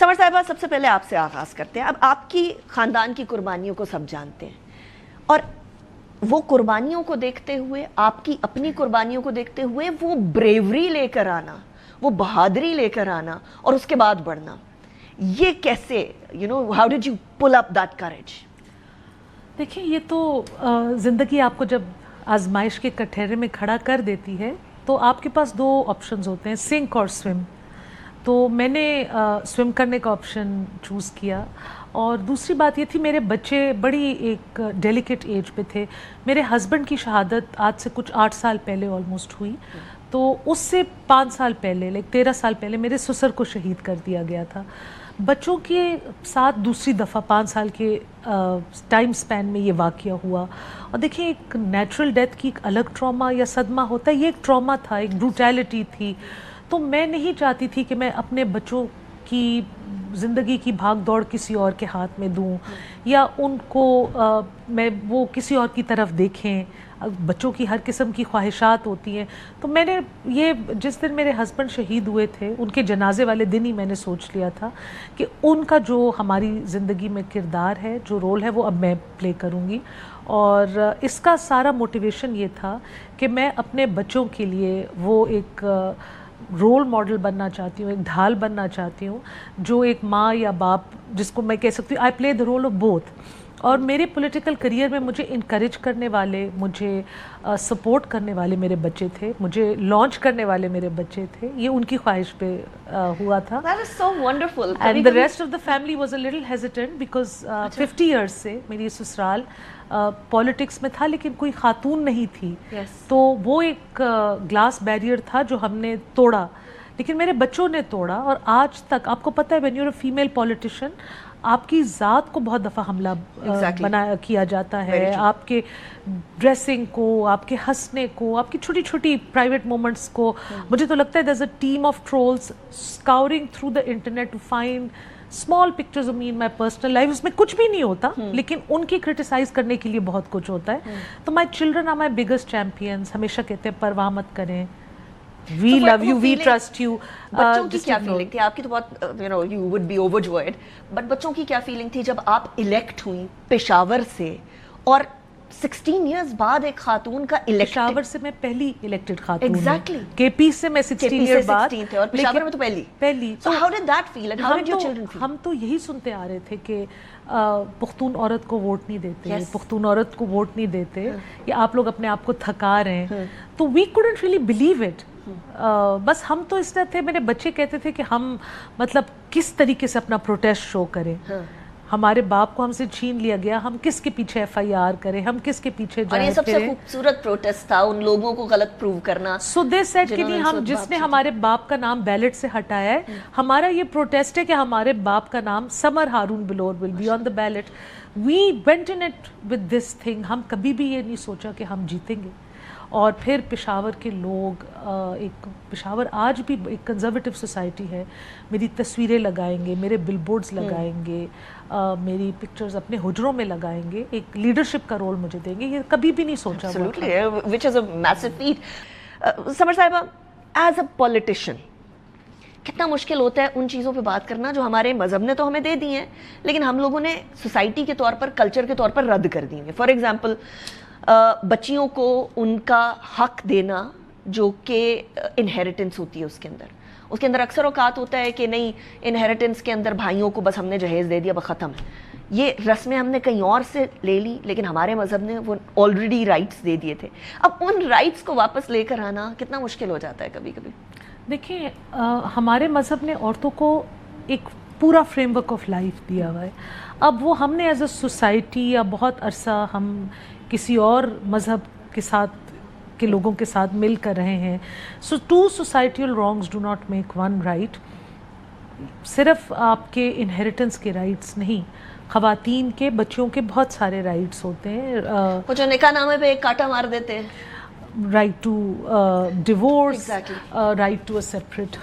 سمر صاحبہ سب سے پہلے آپ سے آغاز کرتے ہیں. اب آپ کی خاندان کی قربانیوں کو سب جانتے ہیں, اور وہ قربانیوں کو دیکھتے ہوئے, آپ کی اپنی قربانیوں کو دیکھتے ہوئے وہ بریوری لے کر آنا, وہ بہادری لے کر آنا اور اس کے بعد بڑھنا, یہ کیسے, how did you pull up that courage? دیکھیں, یہ تو زندگی آپ کو جب آزمائش کے کٹہرے میں کھڑا کر دیتی ہے تو آپ کے پاس دو آپشنز ہوتے ہیں, سنک اور سوم. تو میں نے سوم کرنے کا آپشن چوز کیا. اور دوسری بات یہ تھی, میرے بچے بڑی ایک ڈیلیکیٹ ایج پہ تھے. میرے ہسبینڈ کی شہادت آج سے کچھ 8 سال پہلے آلموسٹ ہوئی, تو اس سے 5 سال پہلے, 13 سال پہلے میرے سسر کو شہید کر دیا گیا تھا. بچوں کے ساتھ دوسری دفعہ 5 سال کے ٹائم سپین میں یہ واقعہ ہوا. اور دیکھیں, ایک نیچرل ڈیتھ کی ایک الگ ٹراما یا صدمہ ہوتا ہے, یہ ایک ٹراما تھا, ایک بروٹیلٹی تھی. تو میں نہیں چاہتی تھی کہ میں اپنے بچوں کی زندگی کی بھاگ دوڑ کسی اور کے ہاتھ میں دوں, یا ان کو میں وہ کسی اور کی طرف دیکھیں. بچوں کی ہر قسم کی خواہشات ہوتی ہیں. تو میں نے یہ, جس دن میرے ہسبینڈ شہید ہوئے تھے, ان کے جنازے والے دن ہی میں نے سوچ لیا تھا کہ ان کا جو ہماری زندگی میں کردار ہے, جو رول ہے, وہ اب میں پلے کروں گی. اور اس کا سارا موٹیویشن یہ تھا کہ میں اپنے بچوں کے لیے وہ ایک رول ماڈل بننا چاہتی ہوں, ایک ڈھال بننا چاہتی ہوں, جو ایک ماں یا باپ, جس کو میں کہہ سکتی ہوں آئی پلے دا رول آف بوتھ. اور میرے پولیٹیکل کریئر میں مجھے انکریج کرنے والے, مجھے سپورٹ کرنے والے میرے بچے تھے, مجھے لانچ کرنے والے میرے بچے تھے. یہ ان کی خواہش پہ ہوا تھا. That is so wonderful. And the rest of the family was a little hesitant because 50 years سے میری سسرال پالیٹکس میں تھا, لیکن کوئی خاتون نہیں تھی. تو وہ ایک گلاس بیریئر تھا جو ہم نے توڑا, لیکن میرے بچوں نے توڑا. اور آج تک آپ کو پتہ ہے, when you're a female politician, آپ کی ذات کو بہت دفعہ حملہ کیا جاتا ہے, آپ کے ڈریسنگ کو, آپ کے ہنسنے کو, آپ کی چھوٹی چھوٹی پرائیویٹ مومنٹس کو. مجھے تو لگتا ہے there's a team of trolls scouring through the internet to find small pictures of me in my personal life. اس میں کچھ بھی نہیں ہوتا, لیکن ان کی کرٹیسائز کرنے کے لیے بہت کچھ ہوتا ہے. تو my children are my biggest champions. ہمیشہ کہتے ہیں پرواہ مت کریں, we love you, we trust you. بچوں کی کیا فیلنگ تھی؟ آپ کی تو بہت you would be overjoyed, but بچوں کی کیا فیلنگ تھی جب آپ الیکٹ ہوئی پشاور سے, اور 16 ایئرز بعد ایک خاتون کا الیکٹ؟ پشاور سے میں پہلی الیکٹڈ خاتون ہوں. Exactly. کے پی سے میں 16 ایئر بعد, اور پشاور میں تو پہلی. So how did that feel and how did your children feel? ہم تو یہی سنتے آ رہے تھے کہ پختون عورت کو ووٹ نہیں دیتے, پختون عورت کو ووٹ نہیں دیتے, یا آپ لوگ اپنے آپ کو تھکا رہے ہیں. تو we couldn't really believe it. بس ہم تو اس طرح تھے, میرے بچے کہتے تھے کہ ہم مطلب کس طریقے سے اپنا پروٹیسٹ شو کریں. ہمارے باپ کو ہم سے چھین لیا گیا, ہم کس کے پیچھے FIR کریں, ہم کس کے پیچھے جائیں. اور یہ سب سے خوبصورت پروٹیسٹ تھا, ان لوگوں کو غلط پروو کرنا. سو دے سیڈ کہ نہیں, ہم جس نے ہمارے باپ کا نام بیلٹ سے ہٹایا ہے, ہمارا یہ پروٹیسٹ ہے کہ ہمارے باپ کا نام Samar Haroon Bilour will be on the belt. We went in it with this thing. ہم کبھی بھی یہ نہیں سوچا کہ ہم جیتیں گے. اور پھر پشاور کے لوگ, ایک پشاور آج بھی ایک کنزرویٹو سوسائٹی ہے, میری تصویریں لگائیں گے, میرے بل بورڈز لگائیں گے, میری پکچرز اپنے حجروں میں لگائیں گے, ایک لیڈرشپ کا رول مجھے دیں گے. یہ کبھی بھی نہیں سوچا. Which is a massive feat. سمر صاحبہ, ایز اے پولیٹیشین کتنا مشکل ہوتا ہے ان چیزوں پہ بات کرنا جو ہمارے مذہب نے تو ہمیں دے دی ہیں, لیکن ہم لوگوں نے سوسائٹی کے طور پر, کلچر کے طور پر رد کر دی ہیں. فار ایگزامپل, بچیوں کو ان کا حق دینا جو کہ انہیریٹنس ہوتی ہے, اس کے اندر اکثر اوقات ہوتا ہے کہ نہیں, انہیریٹنس کے اندر بھائیوں کو بس ہم نے جہیز دے دیا, بس ختم ہے. یہ رسمیں ہم نے کہیں اور سے لے لی, لیکن ہمارے مذہب نے وہ آلریڈی رائٹس دے دیے تھے. اب ان رائٹس کو واپس لے کر آنا کتنا مشکل ہو جاتا ہے کبھی کبھی. دیکھیں, ہمارے مذہب نے عورتوں کو ایک پورا فریم ورک آف لائف دیا ہوا ہے. اب وہ ہم نے ایز اے سوسائٹی, یا بہت عرصہ ہم کسی اور مذہب کے ساتھ کے لوگوں کے ساتھ مل کر رہے ہیں. So two societal wrongs do not make one right. صرف آپ کے انہیریٹنس کے رائٹس نہیں, خواتین کے, بچوں کے بہت سارے رائٹس ہوتے ہیں. وہ جو نکاح نامے پہ ایک کاٹا مار دیتے ہیں, right to divorce, Exactly. right to a separate